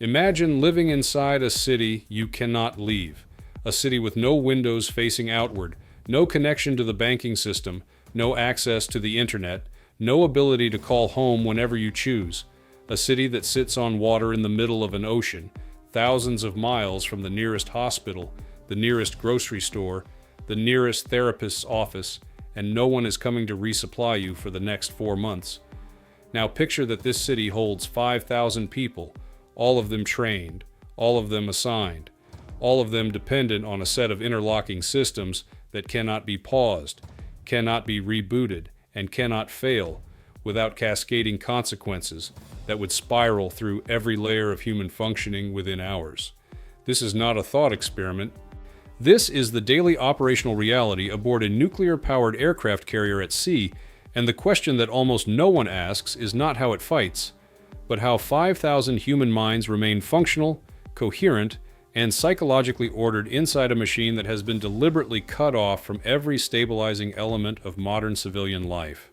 Imagine living inside a city you cannot leave. A city with no windows facing outward, no connection to the banking system, no access to the internet, no ability to call home whenever you choose. A city that sits on water in the middle of an ocean, thousands of miles from the nearest hospital, the nearest grocery store, the nearest therapist's office, and no one is coming to resupply you for the next 4 months. Now picture that this city holds 5,000 people, all of them trained, all of them assigned, all of them dependent on a set of interlocking systems that cannot be paused, cannot be rebooted, and cannot fail without cascading consequences that would spiral through every layer of human functioning within hours. This is not a thought experiment. This is the daily operational reality aboard a nuclear-powered aircraft carrier at sea, and the question that almost no one asks is not how it fights, but how 5,000 human minds remain functional, coherent, and psychologically ordered inside a machine that has been deliberately cut off from every stabilizing element of modern civilian life.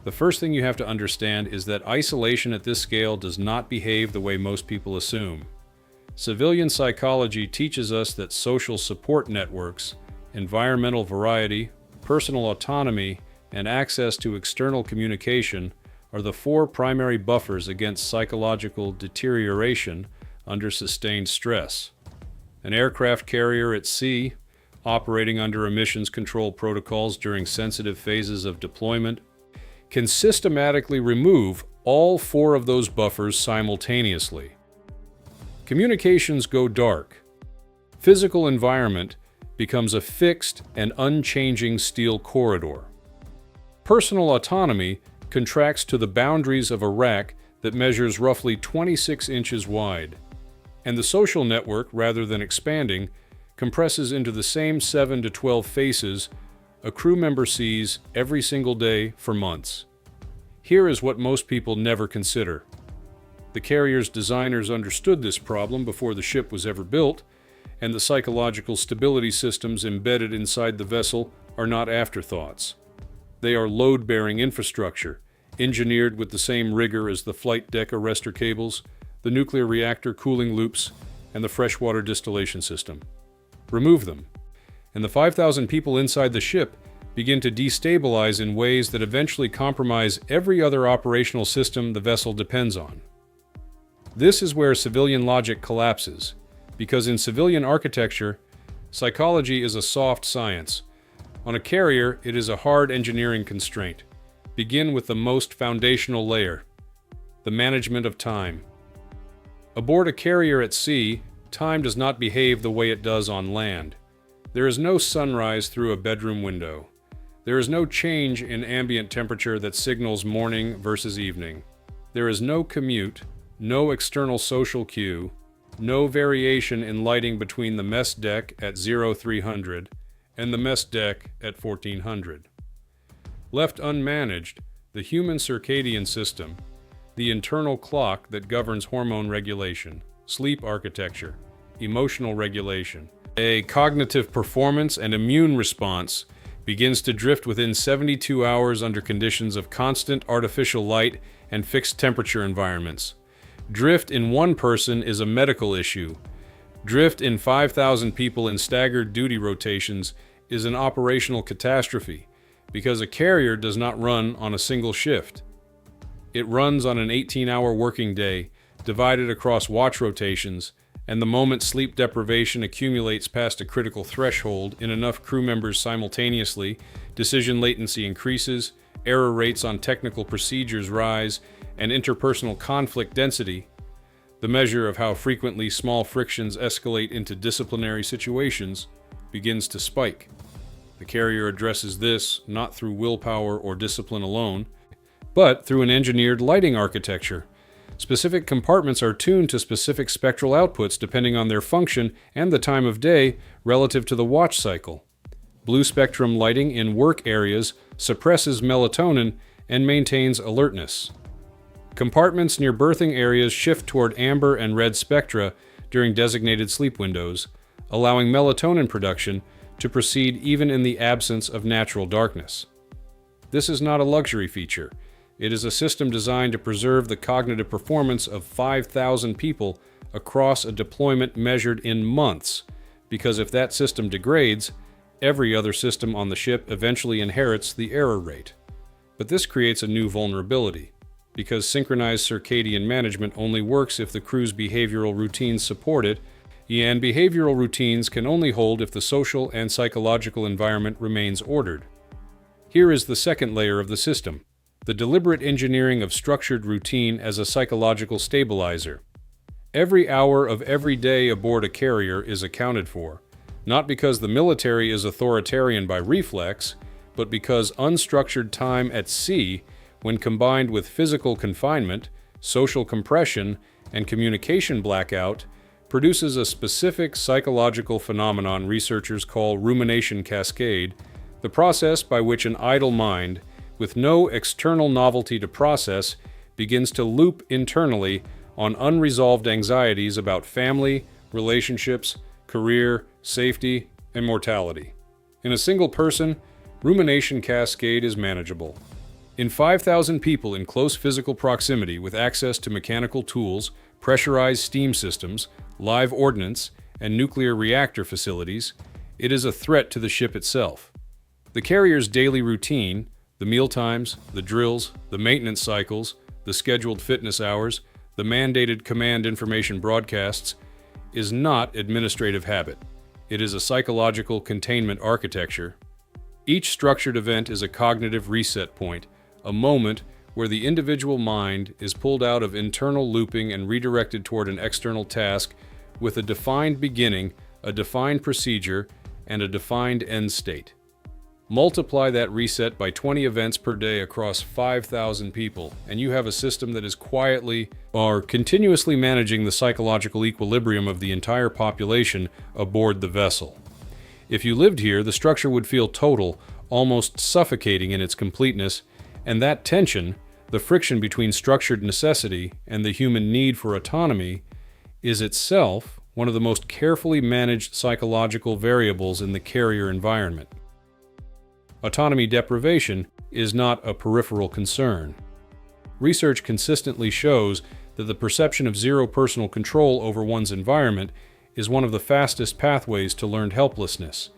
The first thing you have to understand is that isolation at this scale does not behave the way most people assume. Civilian psychology teaches us that social support networks, environmental variety, personal autonomy, and access to external communication are the 4 primary buffers against psychological deterioration under sustained stress. An aircraft carrier at sea, operating under emissions control protocols during sensitive phases of deployment, can systematically remove all 4 of those buffers simultaneously. Communications go dark. Physical environment becomes a fixed and unchanging steel corridor. Personal autonomy contracts to the boundaries of a rack that measures roughly 26 inches wide. And the social network, rather than expanding, compresses into the same 7 to 12 faces a crew member sees every single day for months. Here is what most people never consider. The carrier's designers understood this problem before the ship was ever built, and the psychological stability systems embedded inside the vessel are not afterthoughts. They are load-bearing infrastructure, engineered with the same rigor as the flight deck arrestor cables, the nuclear reactor cooling loops, and the freshwater distillation system. Remove them, and the 5,000 people inside the ship begin to destabilize in ways that eventually compromise every other operational system the vessel depends on. This is where civilian logic collapses, because in civilian architecture, psychology is a soft science. On a carrier, it is a hard engineering constraint. Begin with the most foundational layer, the management of time. Aboard a carrier at sea, time does not behave the way it does on land. There is no sunrise through a bedroom window. There is no change in ambient temperature that signals morning versus evening. There is no commute, no external social cue, no variation in lighting between the mess deck at 0300 and the mess deck at 1400. Left unmanaged, the human circadian system, the internal clock that governs hormone regulation, sleep architecture, emotional regulation, a cognitive performance and immune response begins to drift within 72 hours under conditions of constant artificial light and fixed temperature environments. Drift in one person is a medical issue. Drift in 5,000 people in staggered duty rotations is an operational catastrophe, because a carrier does not run on a single shift. It runs on an 18-hour working day, divided across watch rotations, and the moment sleep deprivation accumulates past a critical threshold in enough crew members simultaneously, decision latency increases, error rates on technical procedures rise, and interpersonal conflict density, the measure of how frequently small frictions escalate into disciplinary situations, begins to spike. The carrier addresses this not through willpower or discipline alone, but through an engineered lighting architecture. Specific compartments are tuned to specific spectral outputs depending on their function and the time of day relative to the watch cycle. Blue spectrum lighting in work areas suppresses melatonin and maintains alertness. Compartments near berthing areas shift toward amber and red spectra during designated sleep windows, allowing melatonin production to proceed even in the absence of natural darkness. This is not a luxury feature. It is a system designed to preserve the cognitive performance of 5,000 people across a deployment measured in months, because if that system degrades, every other system on the ship eventually inherits the error rate. But this creates a new vulnerability, because synchronized circadian management only works if the crew's behavioral routines support it, and behavioral routines can only hold if the social and psychological environment remains ordered. Here is the second layer of the system: the deliberate engineering of structured routine as a psychological stabilizer. Every hour of every day aboard a carrier is accounted for, not because the military is authoritarian by reflex, but because unstructured time at sea, when combined with physical confinement, social compression, and communication blackout, produces a specific psychological phenomenon researchers call rumination cascade, the process by which an idle mind, with no external novelty to process, begins to loop internally on unresolved anxieties about family, relationships, career, safety, and mortality. In a single person, rumination cascade is manageable. In 5,000 people in close physical proximity with access to mechanical tools, pressurized steam systems, live ordnance, and nuclear reactor facilities, it is a threat to the ship itself. The carrier's daily routine, the mealtimes, the drills, the maintenance cycles, the scheduled fitness hours, the mandated command information broadcasts, is not administrative habit. It is a psychological containment architecture. Each structured event is a cognitive reset point, a moment where the individual mind is pulled out of internal looping and redirected toward an external task with a defined beginning, a defined procedure, and a defined end state. Multiply that reset by 20 events per day across 5,000 people, and you have a system that is quietly or continuously managing the psychological equilibrium of the entire population aboard the vessel. If you lived here, the structure would feel total, almost suffocating in its completeness, and that tension, the friction between structured necessity and the human need for autonomy, is itself one of the most carefully managed psychological variables in the carrier environment. Autonomy deprivation is not a peripheral concern. Research consistently shows that the perception of zero personal control over one's environment is one of the fastest pathways to learned helplessness,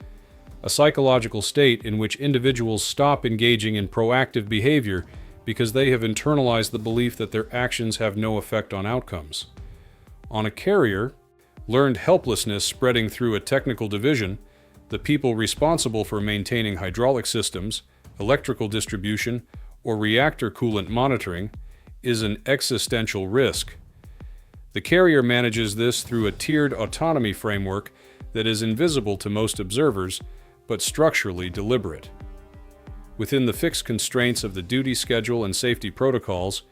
a psychological state in which individuals stop engaging in proactive behavior because they have internalized the belief that their actions have no effect on outcomes. On a carrier, learned helplessness spreading through a technical division, the people responsible for maintaining hydraulic systems, electrical distribution, or reactor coolant monitoring, is an existential risk. The carrier manages this through a tiered autonomy framework that is invisible to most observers, but structurally deliberate. Within the fixed constraints of the duty schedule and safety protocols,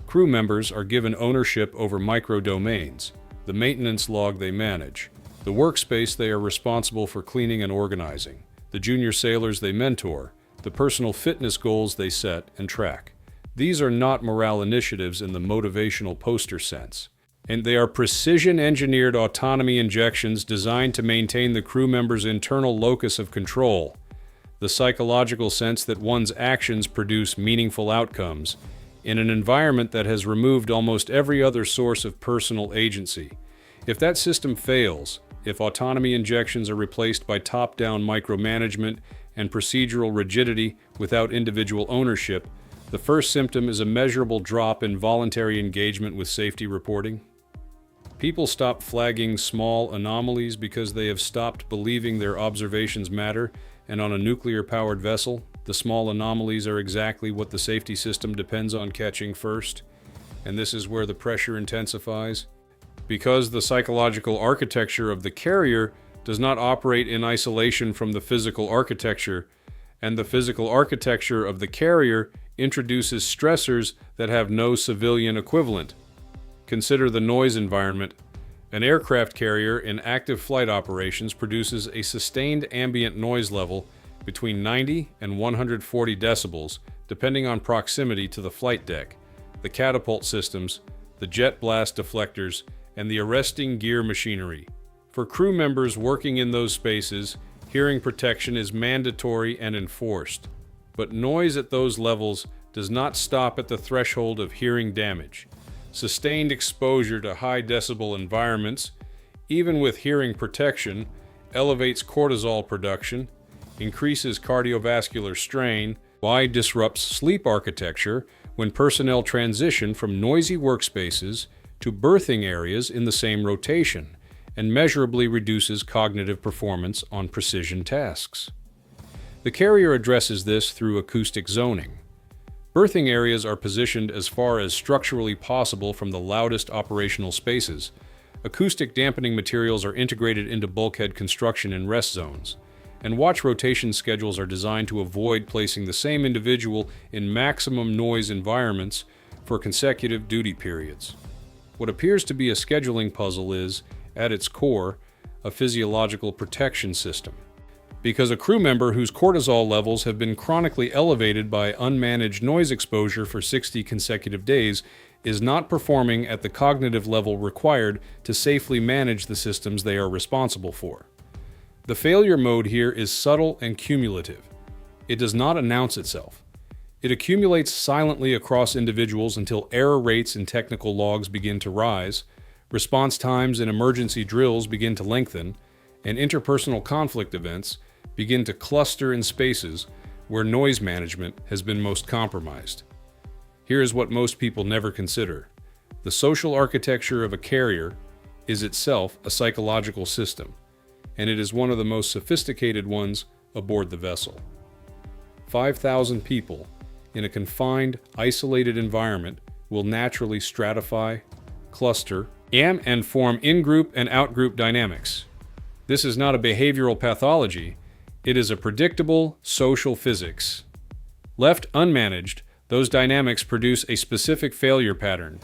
crew members are given ownership over micro-domains, the maintenance log they manage, the workspace they are responsible for cleaning and organizing, the junior sailors they mentor, the personal fitness goals they set and track. These are not morale initiatives in the motivational poster sense, and they are precision-engineered autonomy injections designed to maintain the crew member's internal locus of control, the psychological sense that one's actions produce meaningful outcomes, in an environment that has removed almost every other source of personal agency. If that system fails, if autonomy injections are replaced by top-down micromanagement and procedural rigidity without individual ownership, the first symptom is a measurable drop in voluntary engagement with safety reporting. People stop flagging small anomalies because they have stopped believing their observations matter, and on a nuclear-powered vessel, the small anomalies are exactly what the safety system depends on catching first. And this is where the pressure intensifies. Because the psychological architecture of the carrier does not operate in isolation from the physical architecture, and the physical architecture of the carrier introduces stressors that have no civilian equivalent. Consider the noise environment. An aircraft carrier in active flight operations produces a sustained ambient noise level between 90 and 140 decibels, depending on proximity to the flight deck, the catapult systems, the jet blast deflectors, and the arresting gear machinery. For crew members working in those spaces, hearing protection is mandatory and enforced. But noise at those levels does not stop at the threshold of hearing damage. Sustained exposure to high decibel environments, even with hearing protection, elevates cortisol production, increases cardiovascular strain. Why disrupts sleep architecture when personnel transition from noisy workspaces to berthing areas in the same rotation, and measurably reduces cognitive performance on precision tasks. The carrier addresses this through acoustic zoning. Berthing areas are positioned as far as structurally possible from the loudest operational spaces. Acoustic dampening materials are integrated into bulkhead construction in rest zones, and watch rotation schedules are designed to avoid placing the same individual in maximum noise environments for consecutive duty periods. What appears to be a scheduling puzzle is, at its core, a physiological protection system. Because a crew member whose cortisol levels have been chronically elevated by unmanaged noise exposure for 60 consecutive days is not performing at the cognitive level required to safely manage the systems they are responsible for. The failure mode here is subtle and cumulative. It does not announce itself. It accumulates silently across individuals until error rates in technical logs begin to rise, response times in emergency drills begin to lengthen, and interpersonal conflict events begin to cluster in spaces where noise management has been most compromised. Here is what most people never consider. The social architecture of a carrier is itself a psychological system, and it is one of the most sophisticated ones aboard the vessel. 5,000 people in a confined, isolated environment will naturally stratify, cluster, and form in-group and out-group dynamics. This is not a behavioral pathology, it is a predictable social physics. Left unmanaged, those dynamics produce a specific failure pattern.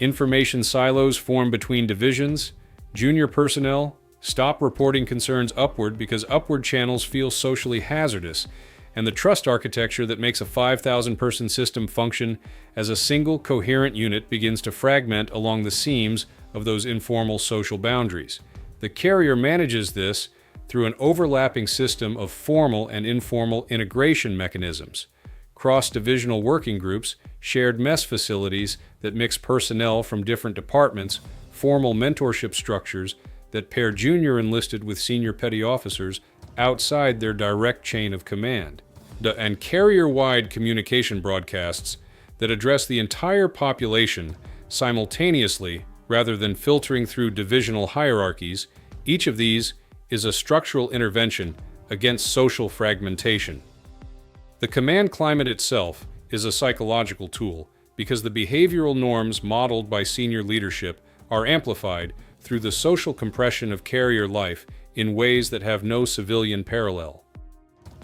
Information silos form between divisions, junior personnel stop reporting concerns upward because upward channels feel socially hazardous, and the trust architecture that makes a 5,000-person system function as a single coherent unit begins to fragment along the seams of those informal social boundaries. The carrier manages this through an overlapping system of formal and informal integration mechanisms, cross-divisional working groups, shared mess facilities that mix personnel from different departments, formal mentorship structures that pair junior enlisted with senior petty officers outside their direct chain of command, and carrier-wide communication broadcasts that address the entire population simultaneously rather than filtering through divisional hierarchies. Each of these is a structural intervention against social fragmentation. The command climate itself is a psychological tool because the behavioral norms modeled by senior leadership are amplified through the social compression of carrier life in ways that have no civilian parallel.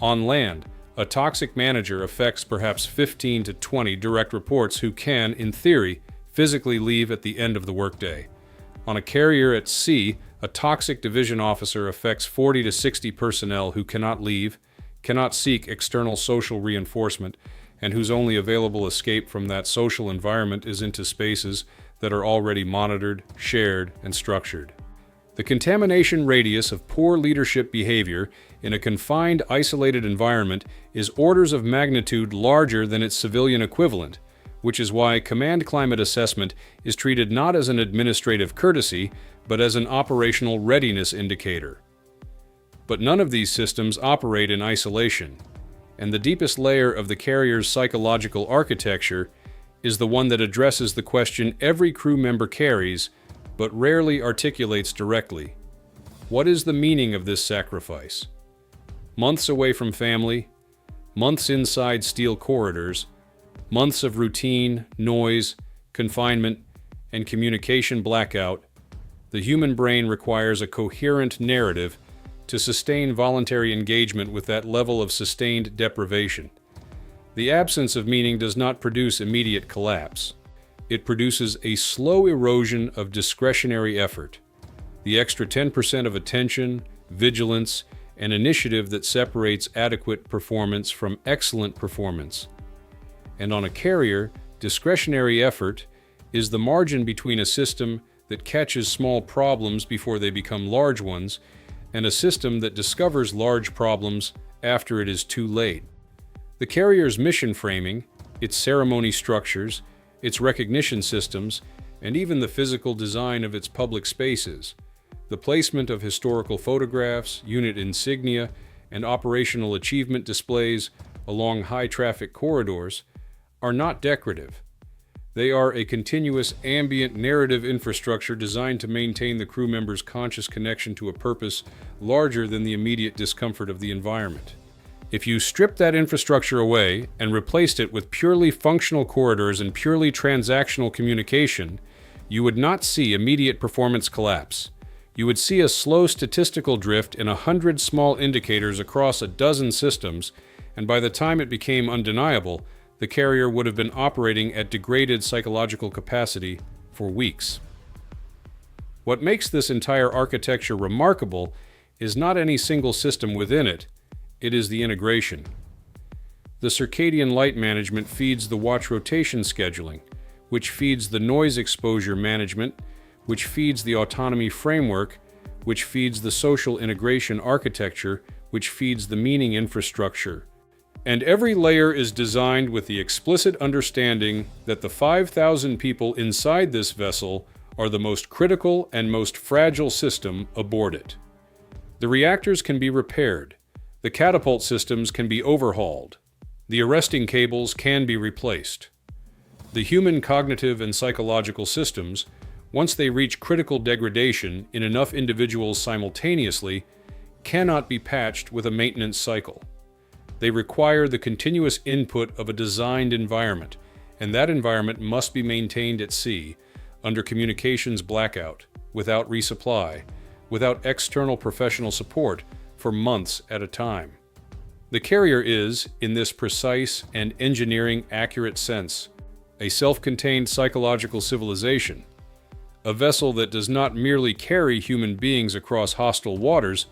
On land, a toxic manager affects perhaps 15 to 20 direct reports who can, in theory, physically leave at the end of the workday. On a carrier at sea, a toxic division officer affects 40 to 60 personnel who cannot leave, cannot seek external social reinforcement, and whose only available escape from that social environment is into spaces that are already monitored, shared, and structured. The contamination radius of poor leadership behavior in a confined, isolated environment is orders of magnitude larger than its civilian equivalent, which is why command climate assessment is treated not as an administrative courtesy, but as an operational readiness indicator. But none of these systems operate in isolation, and the deepest layer of the carrier's psychological architecture is the one that addresses the question every crew member carries, but rarely articulates directly. What is the meaning of this sacrifice? Months away from family, months inside steel corridors, months of routine, noise, confinement, and communication blackout, the human brain requires a coherent narrative to sustain voluntary engagement with that level of sustained deprivation. The absence of meaning does not produce immediate collapse. It produces a slow erosion of discretionary effort, the extra 10% of attention, vigilance, and initiative that separates adequate performance from excellent performance. And on a carrier, discretionary effort is the margin between a system that catches small problems before they become large ones and a system that discovers large problems after it is too late. The carrier's mission framing, its ceremony structures, its recognition systems, and even the physical design of its public spaces. The placement of historical photographs, unit insignia, and operational achievement displays along high-traffic corridors are not decorative. They are a continuous ambient narrative infrastructure designed to maintain the crew members' conscious connection to a purpose larger than the immediate discomfort of the environment. If you stripped that infrastructure away and replaced it with purely functional corridors and purely transactional communication, you would not see immediate performance collapse. You would see a slow statistical drift in 100 small indicators across a dozen systems, and by the time it became undeniable, the carrier would have been operating at degraded psychological capacity for weeks. What makes this entire architecture remarkable is not any single system within it, it is the integration. The circadian light management feeds the watch rotation scheduling, which feeds the noise exposure management, which feeds the autonomy framework, which feeds the social integration architecture, which feeds the meaning infrastructure. And every layer is designed with the explicit understanding that the 5,000 people inside this vessel are the most critical and most fragile system aboard it. The reactors can be repaired. The catapult systems can be overhauled. The arresting cables can be replaced. The human cognitive and psychological systems, once they reach critical degradation in enough individuals simultaneously, cannot be patched with a maintenance cycle. They require the continuous input of a designed environment, and that environment must be maintained at sea, under communications blackout, without resupply, without external professional support, for months at a time. The carrier is, in this precise and engineering accurate sense, a self-contained psychological civilization, a vessel that does not merely carry human beings across hostile waters,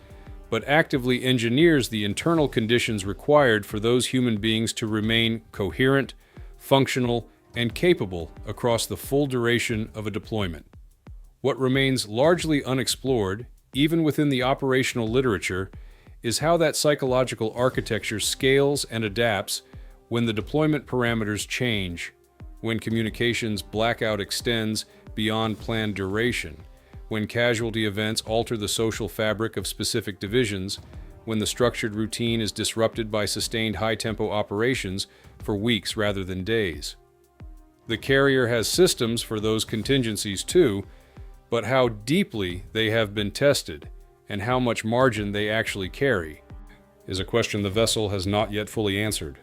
but actively engineers the internal conditions required for those human beings to remain coherent, functional, and capable across the full duration of a deployment. What remains largely unexplored, even within the operational literature, is how that psychological architecture scales and adapts when the deployment parameters change, when communications blackout extends beyond planned duration, when casualty events alter the social fabric of specific divisions, when the structured routine is disrupted by sustained high-tempo operations for weeks rather than days. The carrier has systems for those contingencies too, but how deeply they have been tested and how much margin they actually carry is a question the vessel has not yet fully answered.